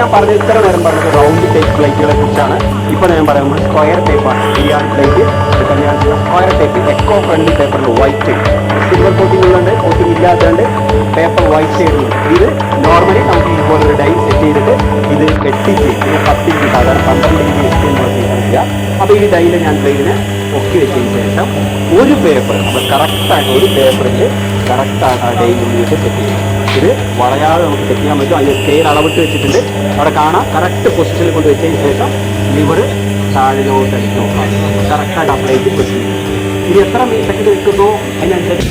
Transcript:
ഞാൻ പറഞ്ഞ ഇത്ര നേരം പറഞ്ഞത് റൗണ്ട് ടൈപ്പ് പ്ലേറ്റുകളെ കുറിച്ചാണ്. ഇപ്പോൾ ഞാൻ പറയുമ്പോൾ സ്ക്വയർ ടൈപ്പാണ് ബിരിയാണി പ്ലേറ്റ്. ഇപ്പം ഞാൻ സ്ക്വയർ ടൈപ്പ് എക്കോ ഫ്രണ്ട്ലി പേപ്പറിൽ വൈറ്റ് സിൽവർ കോട്ടിംഗ് ഉള്ളുണ്ട്, കോട്ടിംഗ് ഇല്ലാത്തതുണ്ട്, പേപ്പർ വൈറ്റ് ഷെയ്ഡുണ്ട്. ഇത് നോർമലി നമുക്ക് ഇതുപോലൊരു ഡൈ സെറ്റ് ചെയ്തിട്ട് ഇത് വെട്ടിച്ച് പിന്നെ 10 ഇഞ്ച് സാധാരണ 12 ഇഞ്ച് വെട്ടി നമ്മൾ ചെയ്യാറില്ല. അപ്പോൾ ഈ ഡൈയിൽ ഞാൻ പ്ലേറ്റിനെ പൊക്കി വെച്ചതിന് ശേഷം ഒരു പേപ്പർ നമ്മൾ കറക്റ്റായിട്ട് ഒരു പേപ്പറിൽ കറക്റ്റായിട്ട് ആ ഡൈയിൽ സെറ്റ് ചെയ്യണം. ഇത് വളയാതെ നമുക്ക് സെറ്റ് ചെയ്യാൻ പറ്റും. അതിന് സ്കെയിൽ അളവിട്ട് വെച്ചിട്ടുണ്ട്, അവിടെ കാണാം. കറക്റ്റ് പൊസിഷനിൽ കൊണ്ട് വെച്ചതിന് ശേഷം ലിവർ താഴോട്ട് അടിച്ച് നോക്കാം. കറക്റ്റായിട്ട് അപ്ലൈ ചെയ്ത് വെച്ച് ഇനി എത്ര സെക്കൻഡ് വെക്കുന്നോ അതിനനുസരിച്ച്